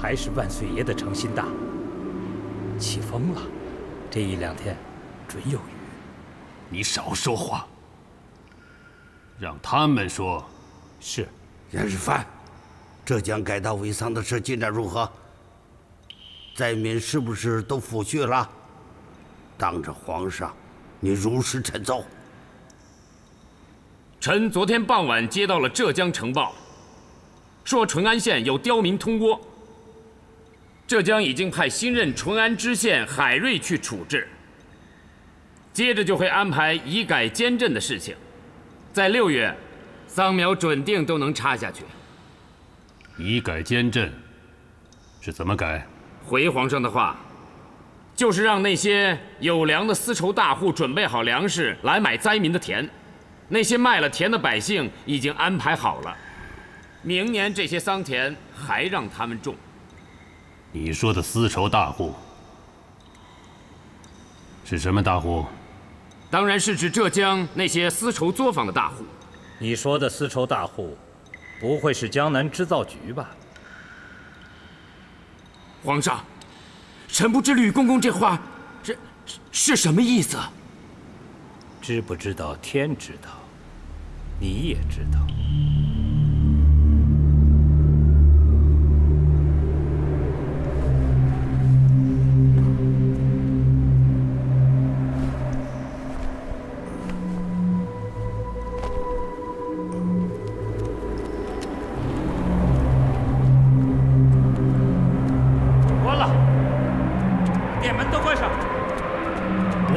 还是万岁爷的诚心大。起风了，这一两天准有雨。你少说话，让他们说。是。严世蕃，浙江改道为桑的事进展如何？灾民是不是都抚恤了？当着皇上，你如实陈奏。臣昨天傍晚接到了浙江呈报，说淳安县有刁民通倭，浙江已经派新任淳安知县海瑞去处置，接着就会安排移改监镇的事情，在6月，桑苗准定都能插下去。移改监镇是怎么改？回皇上的话，就是让那些有粮的丝绸大户准备好粮食来买灾民的田，那些卖了田的百姓已经安排好了，明年这些桑田还让他们种。你说的丝绸大户是什么大户？当然是指浙江那些丝绸作坊的大户。你说的丝绸大户，不会是江南织造局吧？皇上，臣不知吕公公这话是什么意思？知不知道天知道，你也知道。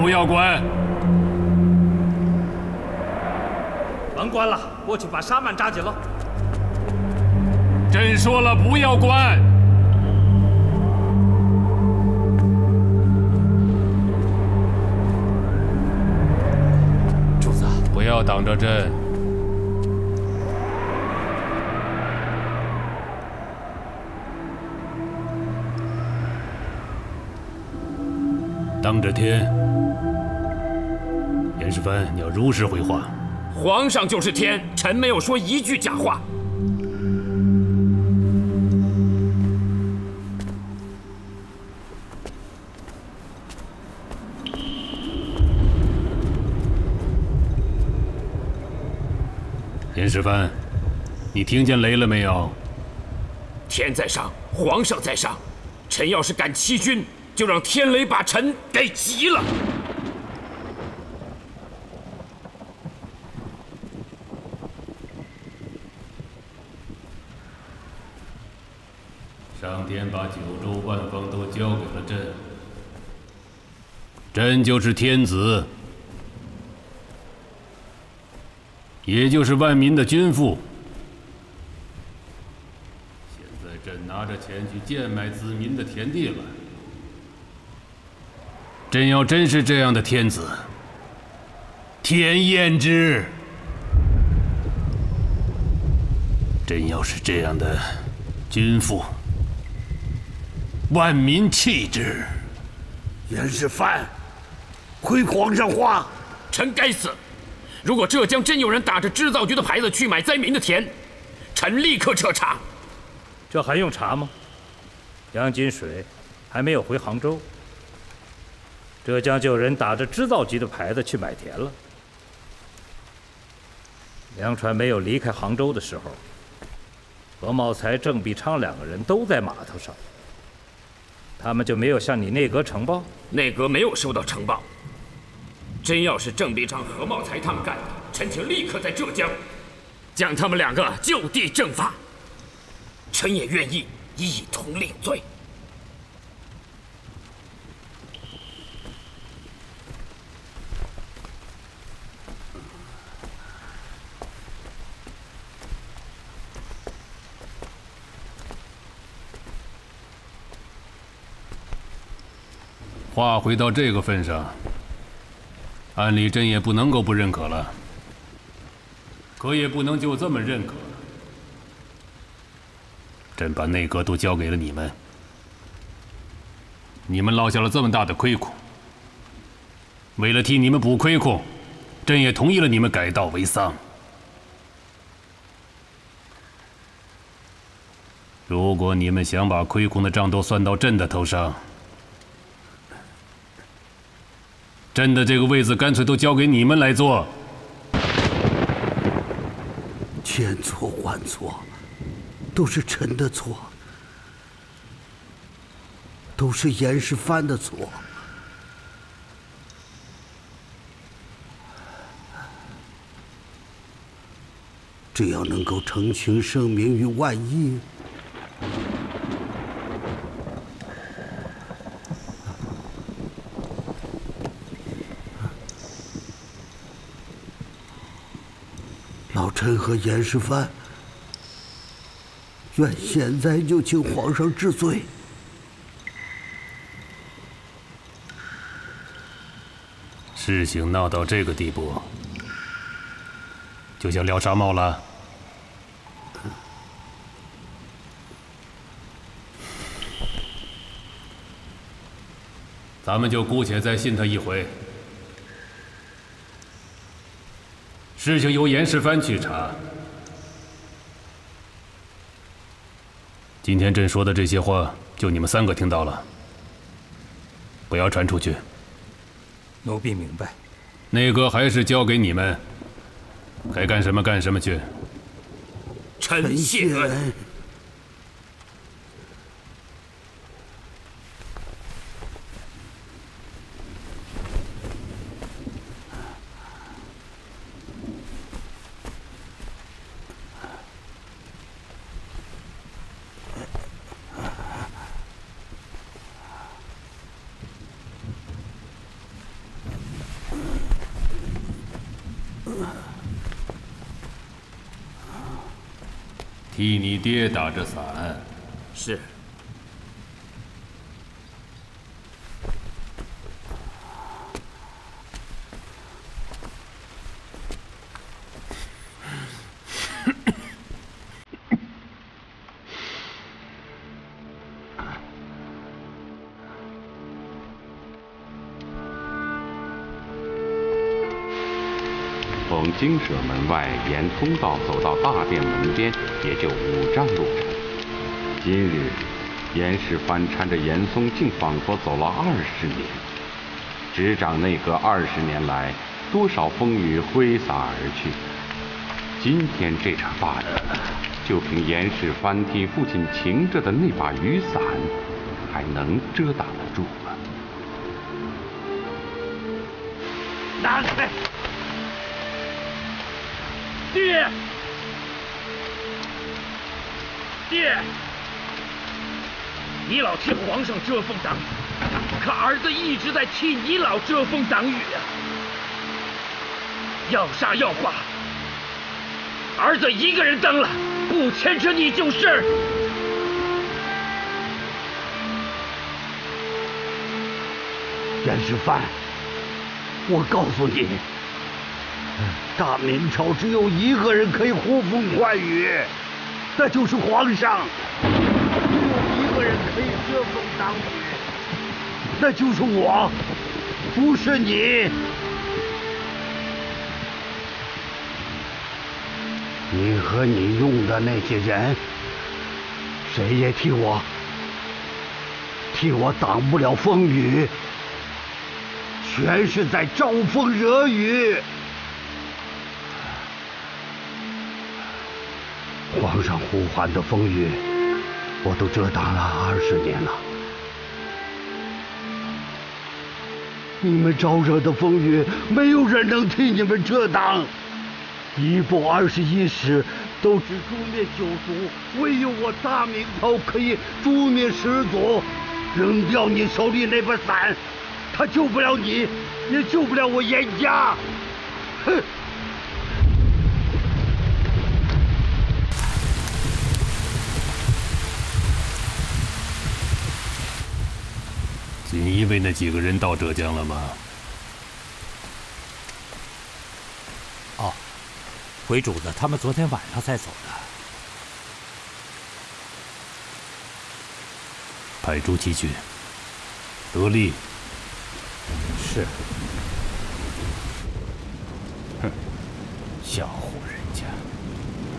不要关！甭关了，过去把沙幔扎紧了。朕说了，不要关！主子，不要挡着朕。当着天。严世蕃，你要如实回话。皇上就是天，臣没有说一句假话。严世蕃，你听见雷了没有？天在上，皇上在上，臣要是敢欺君，就让天雷把臣给击了。上天把九州万方都交给了朕，朕就是天子，也就是万民的君父。现在朕拿着钱去贱卖子民的田地了，朕要真是这样的天子，天厌之；朕要是这样的君父，万民弃之。严世蕃，回皇上话。臣该死！如果浙江真有人打着织造局的牌子去买灾民的田，臣立刻彻查。这还用查吗？杨金水还没有回杭州，浙江就有人打着织造局的牌子去买田了。粮船没有离开杭州的时候，何茂才、郑必昌2个人都在码头上。他们就没有向你内阁呈报？内阁没有收到呈报。真要是郑必昌、何茂才他们干的，臣请立刻在浙江将他们2个就地正法。臣也愿意一同领罪。话回到这个份上，按理朕也不能够不认可了，可也不能就这么认可。朕把内阁都交给了你们，你们落下了这么大的亏空，为了替你们补亏空，朕也同意了你们改道为桑。如果你们想把亏空的账都算到朕的头上，朕的这个位子干脆都交给你们来做。千错万错，都是臣的错，都是严世蕃的错。只要能够澄清圣明于万一。 老臣和严世蕃，愿现在就请皇上治罪。事情闹到这个地步，就想撩纱帽了？咱们就姑且再信他一回。 事情由严世蕃去查。今天朕说的这些话，就你们3个听到了，不要传出去。奴婢明白。内阁还是交给你们，该干什么干什么去。臣谢恩。 替你爹打着伞。是。从精舍门外沿通道走到大殿门边，也就5丈路程。今日，严世蕃搀着严嵩，竟仿佛走了20年。执掌内阁20年来，多少风雨挥洒而去。今天这场大雨，就凭严世蕃替父亲擎着的那把雨伞，还能遮挡得住吗？拿开！ 爹，爹，你老替皇上遮风挡雨，可儿子一直在替你老遮风挡雨啊！要杀要剐，儿子一个人当了，不牵扯你就是。严世蕃，我告诉你。 大明朝只有一个人可以呼风唤雨，那就是皇上；只有一个人可以遮风挡雨，那就是我，不是你。你和你用的那些人，谁也替我挡不了风雨，全是在招风惹雨。 皇上呼唤的风雨，我都遮挡了20年了。你们招惹的风雨，没有人能替你们遮挡。一部21史都只诛灭9族，唯有我大明朝可以诛灭10族。扔掉你手里那把伞，他救不了你，也救不了我严家。哼！ 锦衣卫那几个人到浙江了吗？哦，回主子，他们昨天晚上才走的。派朱祁去。得力。是。哼，小户人家，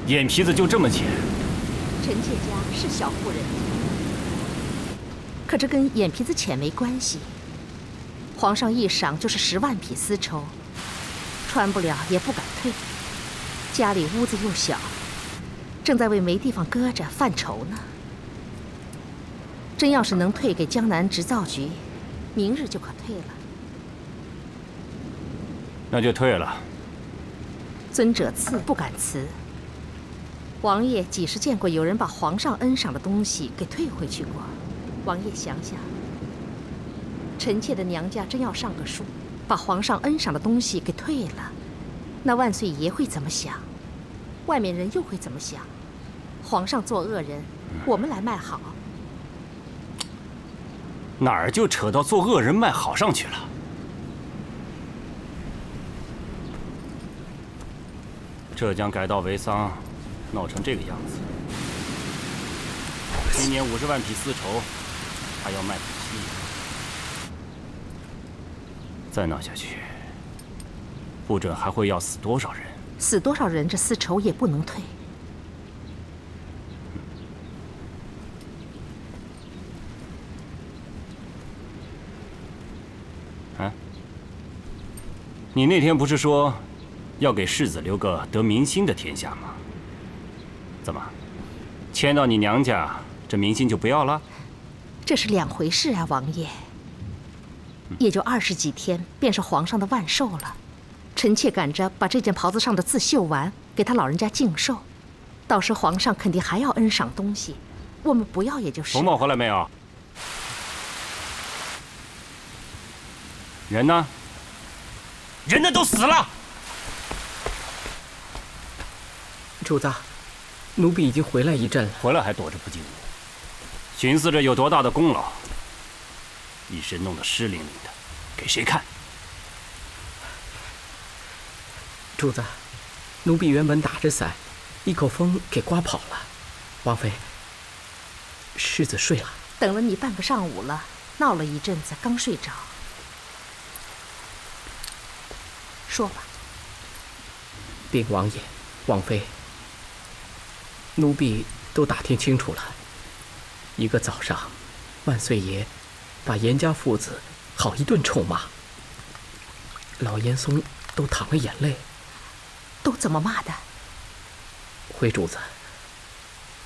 眼皮子就这么浅。臣妾家是小户人家，可这跟眼皮子浅没关系。皇上一赏就是10万匹丝绸，穿不了也不敢退。家里屋子又小，正在为没地方搁着犯愁呢。真要是能退给江南织造局，明日就可退了。那就退了。尊者赐不敢辞。王爷几时见过有人把皇上恩赏的东西给退回去过？王爷想想，臣妾的娘家真要上个书，把皇上恩赏的东西给退了，那万岁爷会怎么想？外面人又会怎么想？皇上做恶人，我们来卖好。哪儿就扯到做恶人卖好上去了？浙江改稻为桑，闹成这个样子。今年50万匹丝绸，还要卖不起。再闹下去，不准还会要死多少人。死多少人，这丝绸也不能退。啊？你那天不是说要给世子留个得民心的天下吗？怎么，迁到你娘家，这民心就不要了？这是两回事啊，王爷。也就20几天，便是皇上的万寿了。臣妾赶着把这件袍子上的字绣完，给他老人家敬寿。到时皇上肯定还要恩赏东西，我们不要也就是。冯茂回来没有？人呢？人呢？都死了。主子，奴婢已经回来一阵了。回来还躲着不进屋，寻思着有多大的功劳，一身弄得湿淋淋的，给谁看？主子，奴婢原本打着伞，一口风给刮跑了。王妃，世子睡了。等了你半个上午了，闹了一阵子，刚睡着。说吧。禀王爷、王妃，奴婢都打听清楚了。一个早上，万岁爷把严家父子好一顿臭骂，老严嵩都淌了眼泪。都怎么骂的？回主子，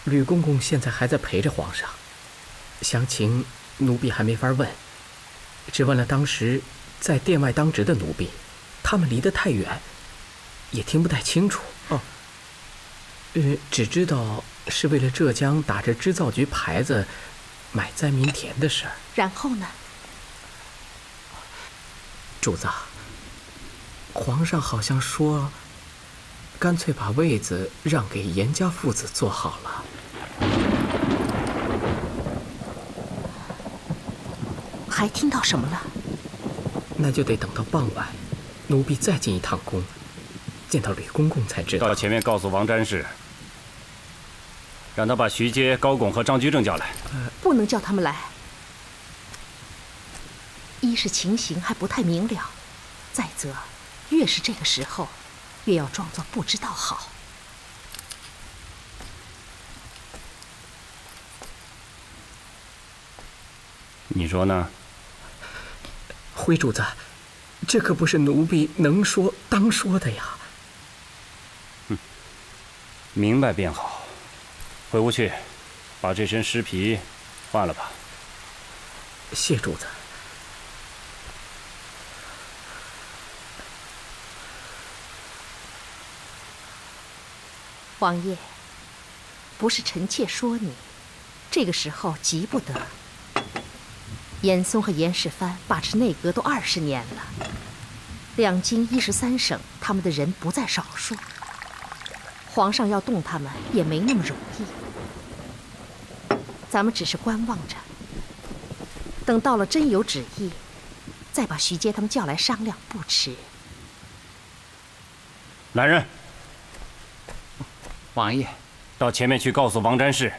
吕公公现在还在陪着皇上，详情奴婢还没法问，只问了当时在殿外当值的奴婢，他们离得太远，也听不太清楚。哦，只知道是为了浙江打着织造局牌子买灾民田的事儿。然后呢？主子，皇上好像说，干脆把位子让给严家父子坐好了。还听到什么了？那就得等到傍晚，奴婢再进一趟宫，见到吕公公才知道。到前面告诉王詹事，让他把徐阶、高拱和张居正叫来。不能叫他们来。一是情形还不太明了，再则越是这个时候，越要装作不知道好。你说呢？回主子，这可不是奴婢能说当说的呀。明白便好。回屋去，把这身尸皮换了吧。谢主子。王爷，不是臣妾说你，这个时候急不得。严嵩和严世蕃把持内阁都20年了，2京13省，他们的人不在少数。皇上要动他们也没那么容易。咱们只是观望着，等到了真有旨意，再把徐阶他们叫来商量，不迟。来人！王爷，到前面去告诉王詹事，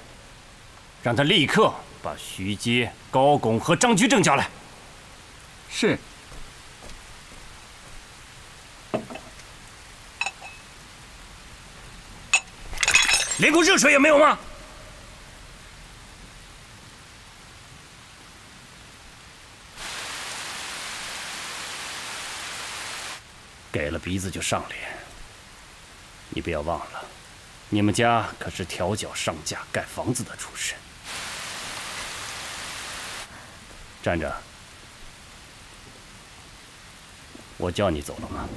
让他立刻把徐阶、高拱和张居正叫来。是。连口热水也没有吗？给了鼻子就上脸。你不要忘了，你们家可是调脚上架盖房子的出身。站着，我叫你走了吗？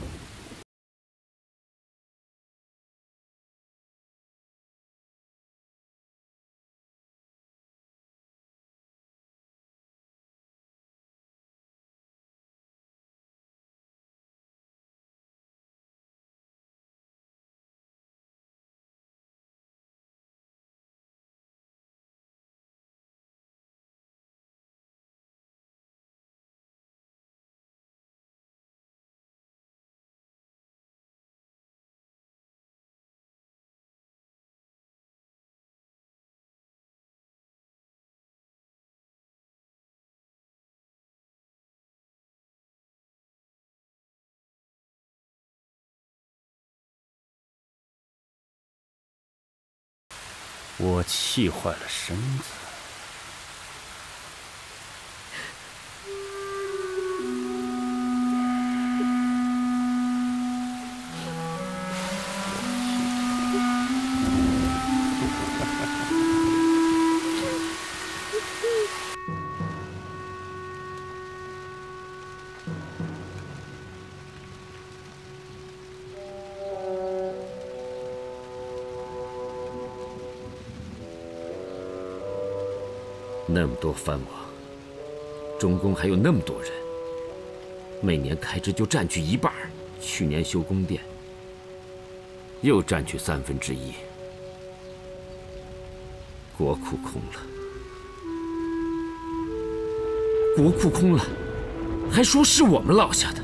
我气坏了身子。那么多藩王，中宫还有那么多人，每年开支就占据一半。去年修宫殿，又占据1/3，国库空了。国库空了，还说是我们落下的，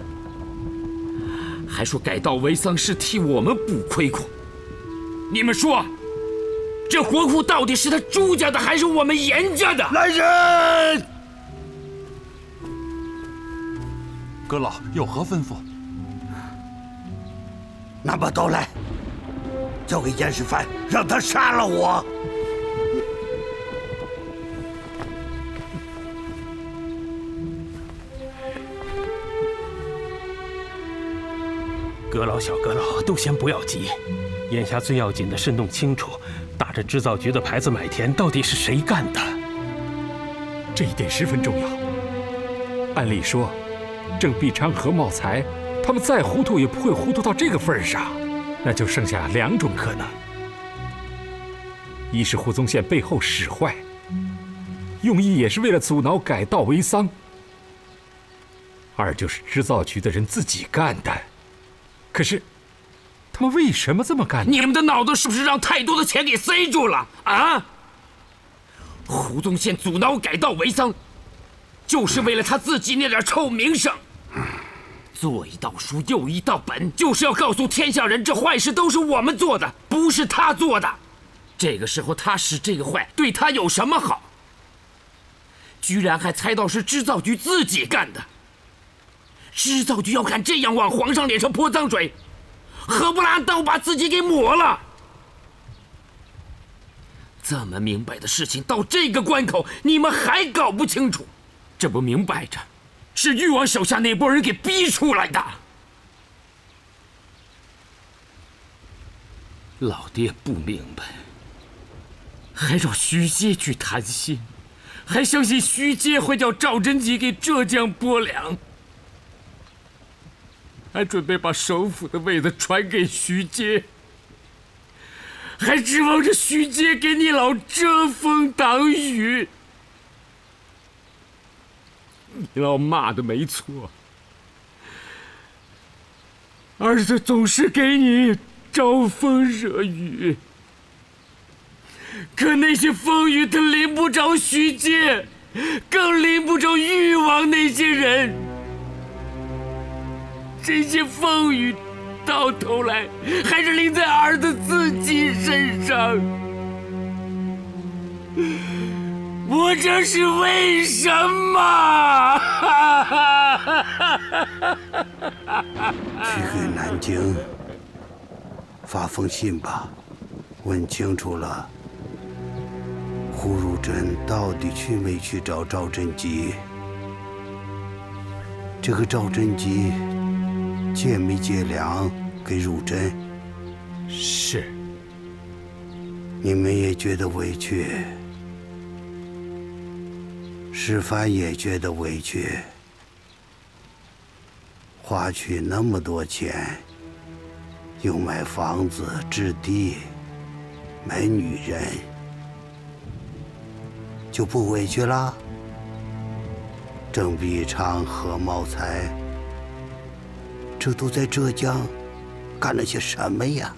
还说改道为桑是替我们补亏空。你们说？这国库到底是他朱家的，还是我们严家的？来人！阁老有何吩咐？拿把刀来，交给严世蕃，让他杀了我。阁老、小阁老都先不要急，眼下最要紧的是弄清楚打着织造局的牌子买田到底是谁干的。这一点十分重要。按理说，郑必昌和茂才，他们再糊涂也不会糊涂到这个份上。那就剩下2种可能：一是胡宗宪背后使坏，用意也是为了阻挠改道为桑；二就是织造局的人自己干的。可是，他们为什么这么干呢？你们的脑子是不是让太多的钱给塞住了啊？胡宗宪阻挠改道为桑，就是为了他自己那点臭名声。做一道书，又一道本，就是要告诉天下人，这坏事都是我们做的，不是他做的。这个时候他使这个坏，对他有什么好？居然还猜到是织造局自己干的。织造局要敢这样往皇上脸上泼脏水，何不拿刀把自己给抹了？这么明白的事情，到这个关口，你们还搞不清楚？这不明摆着，是誉王手下那波人给逼出来的。老爹不明白，还让徐阶去谈心，还相信徐阶会叫赵贞吉给浙江拨粮。还准备把首辅的位子传给徐阶，还指望着徐阶给你老遮风挡雨。你老骂的没错，儿子总是给你招风惹雨，可那些风雨他淋不着徐阶，更淋不着誉王那些人。这些风雨，到头来还是淋在儿子自己身上。我这是为什么？去给南京发封信吧，问清楚了，胡汝珍到底去没去找赵贞吉？这个赵贞吉借没借粮给汝珍？是。你们也觉得委屈，石帆也觉得委屈。花去那么多钱，又买房子、置地、买女人，就不委屈啦？郑必昌和茂才，这都在浙江干了些什么呀？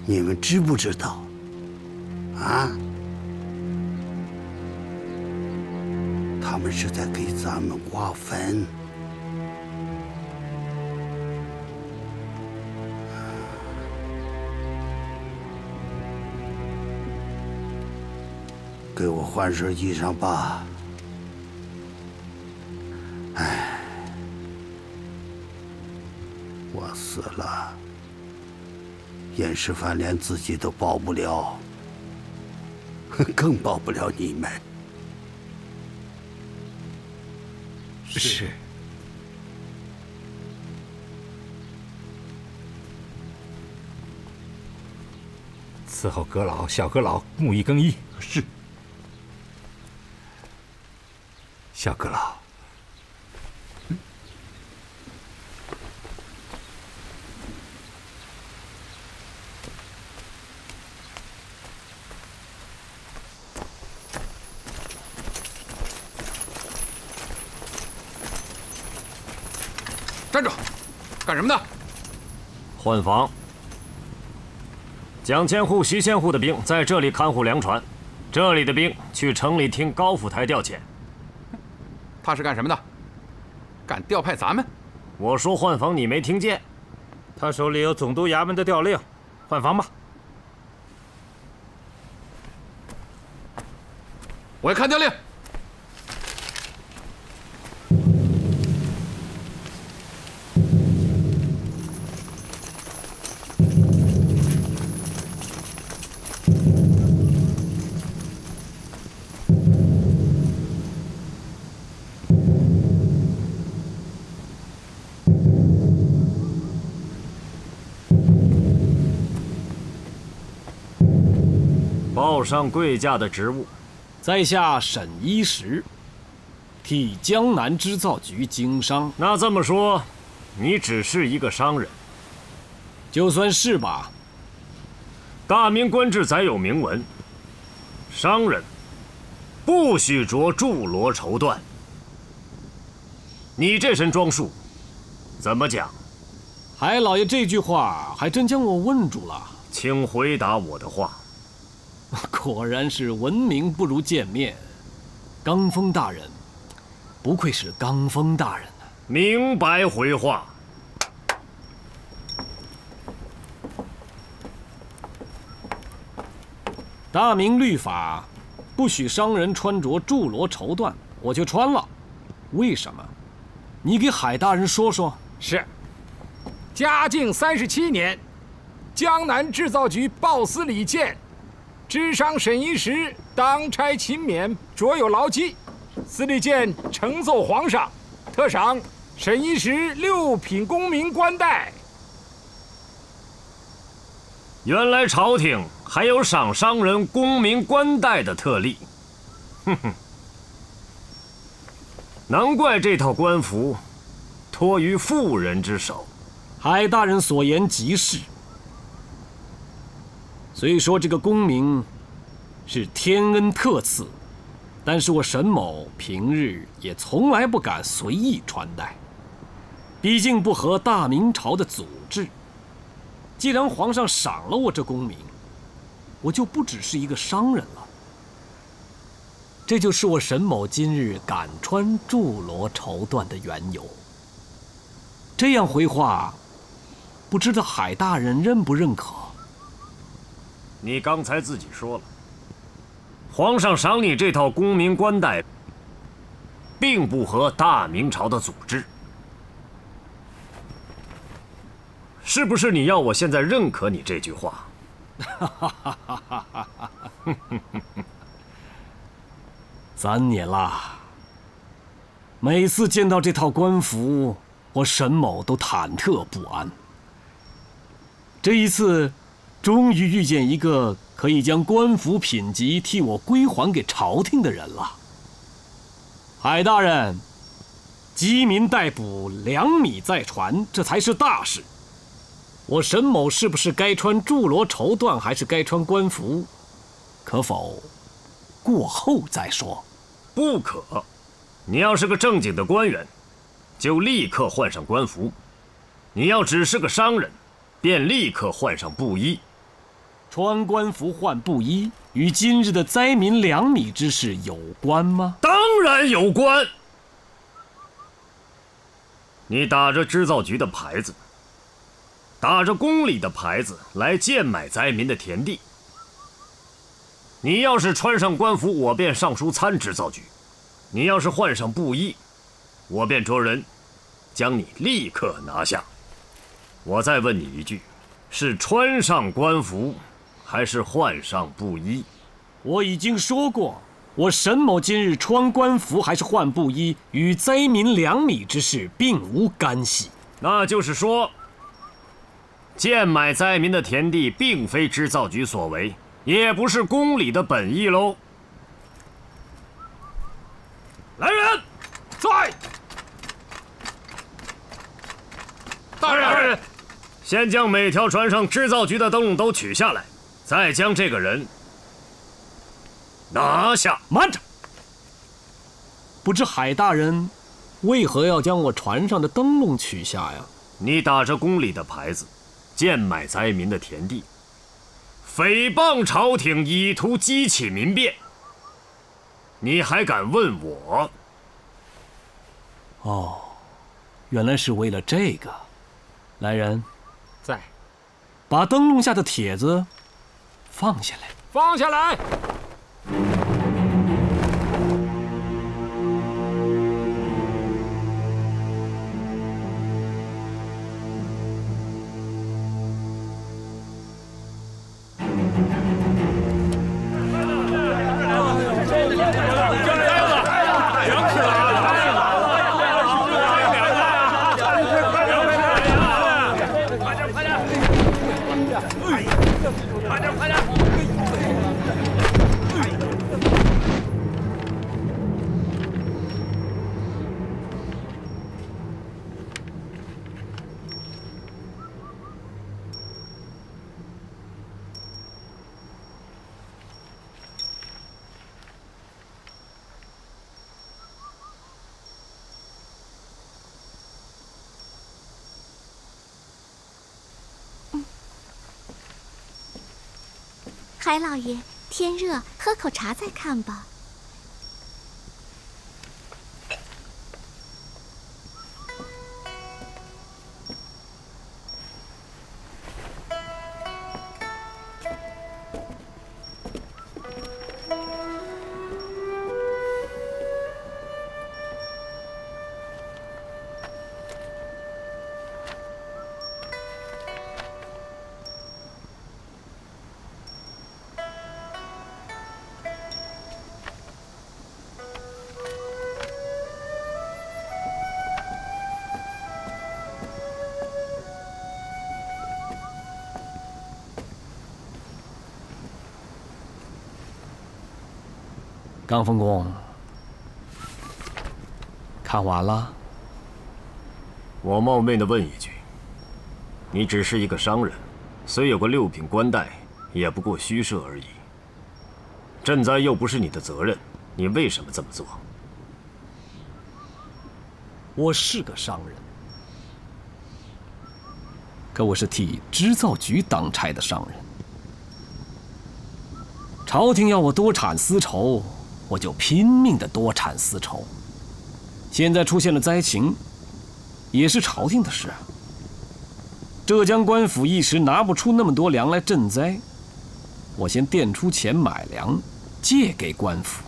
你们知不知道？啊？他们是在给咱们挖坟。给我换身衣裳吧。哎，我死了，严世蕃连自己都保不了，更保不了你们。是。伺候阁老、小阁老沐浴更衣。是。小阁老，站住！干什么呢？换防。蒋千户、徐千户的兵在这里看护粮船，这里的兵去城里听高府台调遣。他是干什么的？敢调派咱们？我说换防，你没听见？他手里有总督衙门的调令，换防吧。我要看调令。报上贵价的职务，在下沈一石，替江南织造局经商。那这么说，你只是一个商人？就算是吧。大明官制载有明文，商人不许着铸罗绸缎。你这身装束，怎么讲？海老爷这句话还真将我问住了。请回答我的话。果然是闻名不如见面，刚峰大人，不愧是刚峰大人啊！明白回话。大明律法不许商人穿着铸罗绸缎，我就穿了。为什么？你给海大人说说。是。嘉靖37年，江南制造局报司李健。知商沈一石当差勤勉，卓有劳绩。司礼监呈奏皇上，特赏沈一石6品功名冠带。原来朝廷还有赏商人功名冠带的特例。哼哼，难怪这套官服托于妇人之手。海大人所言极是。虽说这个功名是天恩特赐，但是我沈某平日也从来不敢随意穿戴，毕竟不合大明朝的祖制。既然皇上赏了我这功名，我就不只是一个商人了。这就是我沈某今日敢穿铸罗绸缎的缘由。这样回话，不知道海大人认不认可？你刚才自己说了，皇上赏你这套功名冠带，并不合大明朝的祖制，是不是？你要我现在认可你这句话？3年啦，每次见到这套官服，我沈某都忐忑不安。这一次，终于遇见一个可以将官府品级替我归还给朝廷的人了。海大人，饥民待哺，粮米在船，这才是大事。我沈某是不是该穿柱罗绸缎，还是该穿官服，可否过后再说？不可。你要是个正经的官员，就立刻换上官服；你要只是个商人，便立刻换上布衣。穿官服换布衣，与今日的灾民粮米之事有关吗？当然有关。你打着织造局的牌子，打着宫里的牌子来贱买灾民的田地。你要是穿上官服，我便上书参织造局；你要是换上布衣，我便着人将你立刻拿下。我再问你一句，是穿上官服，还是换上布衣？我已经说过，我沈某今日穿官服还是换布衣，与灾民粮米之事并无干系。那就是说，贱买灾民的田地并非织造局所为，也不是宫里的本意喽。来人，在！大人，先将每条船上织造局的灯笼都取下来，再将这个人拿下。慢着！不知海大人为何要将我船上的灯笼取下呀？你打着宫里的牌子，贱买灾民的田地，诽谤朝廷，以图激起民变。你还敢问我？哦，原来是为了这个。来人，在，把灯笼下的帖子放下来。放下来！海老爷，天热，喝口茶再看吧。刚峰公，看完了？我冒昧的问一句，你只是一个商人，虽有个6品官带，也不过虚设而已。赈灾又不是你的责任，你为什么这么做？我是个商人，可我是替织造局当差的商人。朝廷要我多产丝绸，我就拼命的多产丝绸。现在出现了灾情，也是朝廷的事啊。浙江官府一时拿不出那么多粮来赈灾，我先垫出钱买粮，借给官府，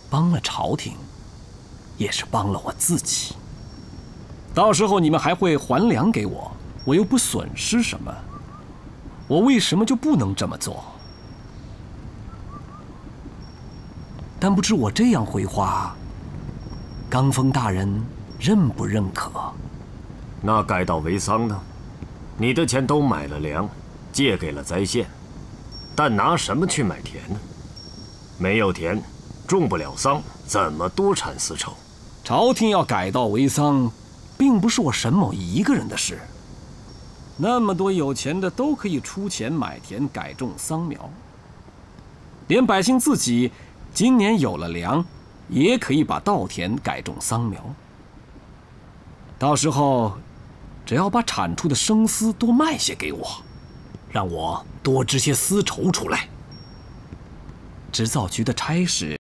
帮了朝廷，也是帮了我自己。到时候你们还会还粮给我，我又不损失什么，我为什么就不能这么做？但不知我这样回话，刚峰大人认不认可？那改道为桑呢？你的钱都买了粮，借给了栽县，但拿什么去买田呢？没有田，种不了桑，怎么多产丝绸？朝廷要改道为桑，并不是我沈某一个人的事。那么多有钱的都可以出钱买田改种桑苗，连百姓自己今年有了粮，也可以把稻田改种桑苗。到时候，只要把产出的生丝多卖些给我，让我多织些丝绸出来。织造局的差事。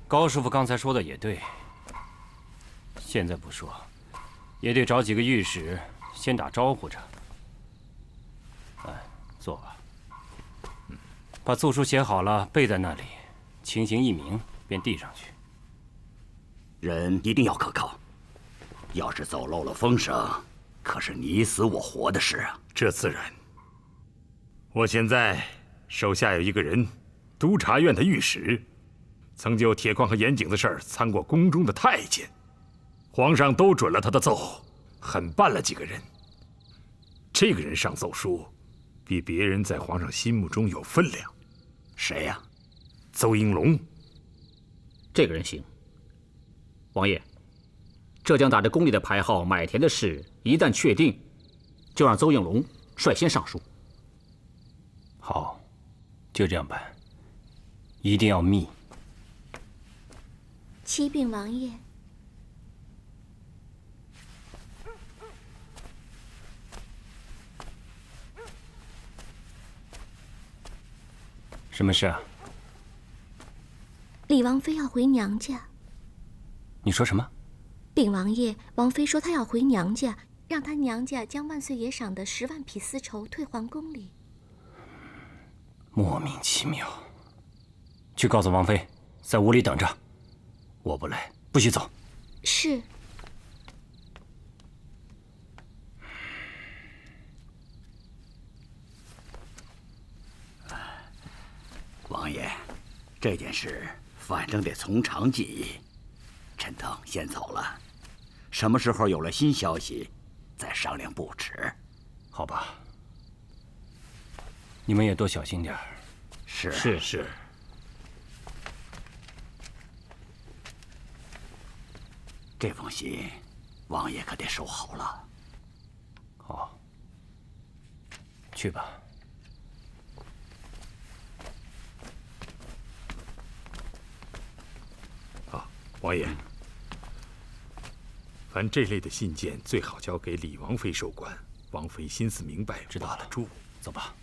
高师傅刚才说的也对，现在不说，也得找几个御史先打招呼着。哎，坐吧。把奏书写好了，备在那里，情形一明便递上去。人一定要可靠，要是走漏了风声，可是你死我活的事啊。这自然。我现在手下有一个人，督察院的御史。 曾就铁矿和盐井的事儿参过宫中的太监，皇上都准了他的奏，狠办了几个人。这个人上奏书，比别人在皇上心目中有分量。谁呀？邹应龙。这个人行。王爷，浙江打着宫里的牌号买田的事，一旦确定，就让邹应龙率先上书。好，就这样办。一定要密。 启禀王爷，什么事啊？李王妃要回娘家。你说什么？禀王爷，王妃说她要回娘家，让她娘家将万岁爷赏的10万匹丝绸退还宫里。莫名其妙。去告诉王妃，在屋里等着。 我不来，不许走。是。王爷，这件事反正得从长计议。臣等先走了，什么时候有了新消息，再商量不迟。好吧，你们也多小心点儿。是。这封信，王爷可得收好了。好，去吧。好，王爷，凡这类的信件，最好交给李王妃收管。王妃心思明白，知道了。住，走吧。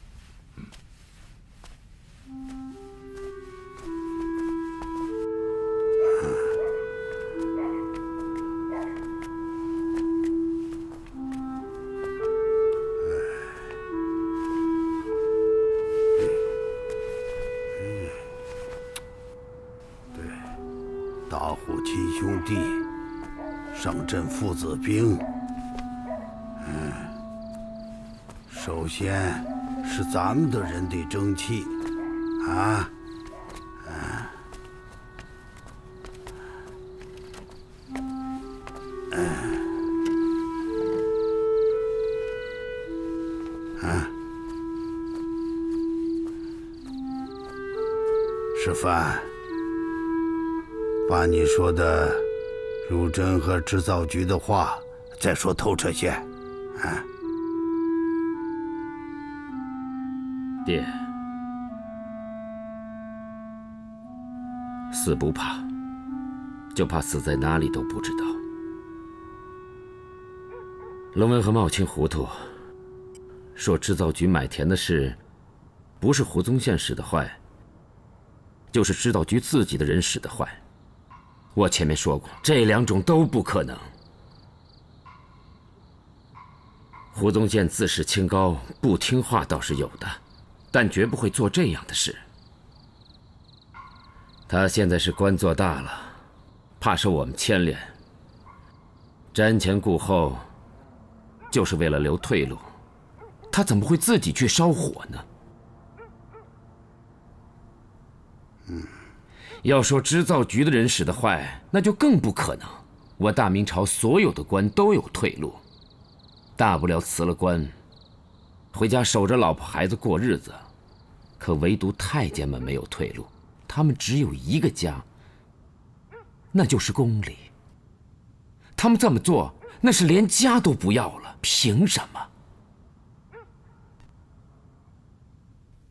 大户亲兄弟上阵父子兵。首先是咱们的人得争气，啊，师范，把你说的入珍和制造局的话再说透彻些，啊。爹，死不怕，就怕死在哪里都不知道。龙文和茂清糊涂，说制造局买田的事，不是胡宗宪使的坏，就是制造局自己的人使的坏。我前面说过，这两种都不可能。胡宗宪自视清高，不听话倒是有的。但绝不会做这样的事。他现在是官做大了，怕受我们牵连，瞻前顾后，就是为了留退路。他怎么会自己去烧火呢？要说织造局的人使得坏，那就更不可能。我大明朝所有的官都有退路，大不了辞了官，回家守着老婆孩子过日子，可唯独太监们没有退路，他们只有一个家，那就是宫里。他们这么做，那是连家都不要了，凭什么？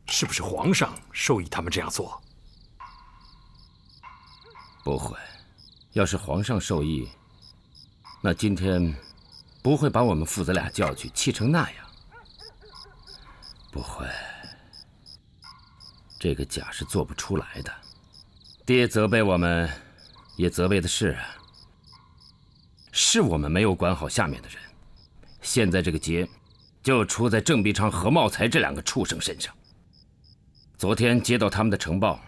是不是皇上授意他们这样做？不会，要是皇上授意，那今天不会把我们父子俩叫去，气成那样。不会，这个假是做不出来的。爹责备我们，也责备的是我们没有管好下面的人。现在这个结，就出在郑必昌和茂才这两个畜生身上。昨天接到他们的呈报，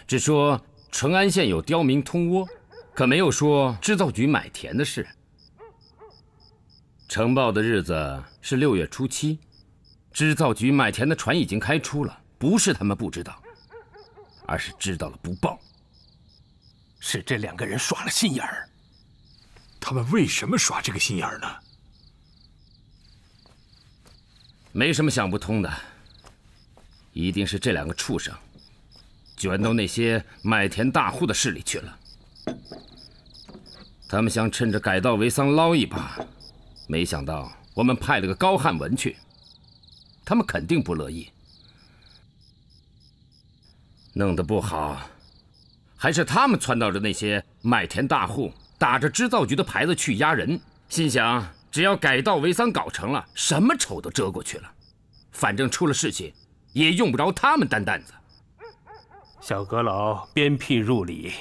只说淳安县有刁民通倭，可没有说织造局买田的事。呈报的日子是6月初7。织造局买田的船已经开出了，不是他们不知道，而是知道了不报。是这两个人耍了心眼儿。他们为什么耍这个心眼儿呢？没什么想不通的，一定是这两个畜生卷到那些买田大户的势里去了。他们想趁着改稻为桑捞一把，没想到我们派了个高汉文去。他们肯定不乐意，弄得不好，还是他们撺掇着那些买田大户，打着织造局的牌子去压人，心想只要改稻为桑搞成了，什么丑都遮过去了，反正出了事情，也用不着他们担担子。小阁老鞭辟入里。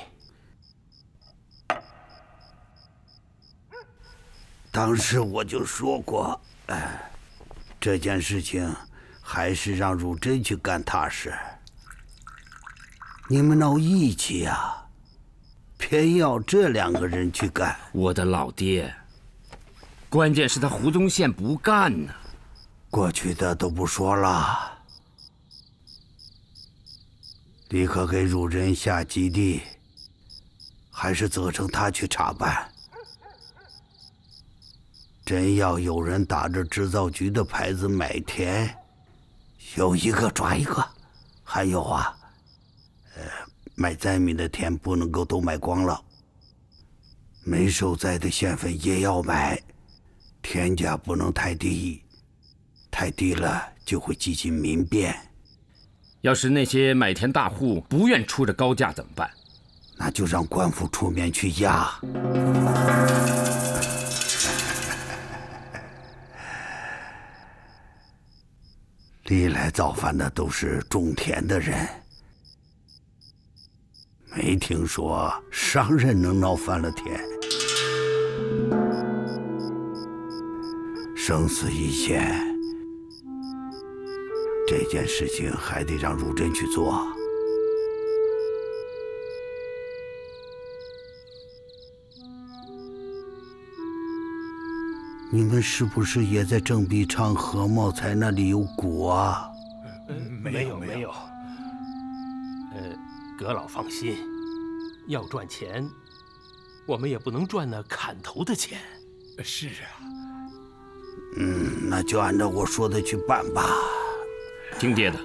当时我就说过，这件事情还是让汝珍去干踏实。你们闹义气呀，偏要这两个人去干。我的老爹，关键是他胡宗宪不干呢。过去的都不说了，立刻给汝珍下基地，还是责成他去查办。真要有人打着制造局的牌子买田，有一个抓一个。还有啊，买灾民的田不能够都买光了，没受灾的县份也要买，田价不能太低，太低了就会激起民变。要是那些买田大户不愿出这高价怎么办？那就让官府出面去压。历来造反的都是种田的人，没听说商人能闹翻了田。生死一线，这件事情还得让汝珍去做。你们是不是也在郑必昌、何茂才那里有股啊？没有。阁老放心，要赚钱，我们也不能赚那砍头的钱。是啊。那就按照我说的去办吧。听爹的，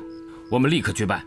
我们立刻去办。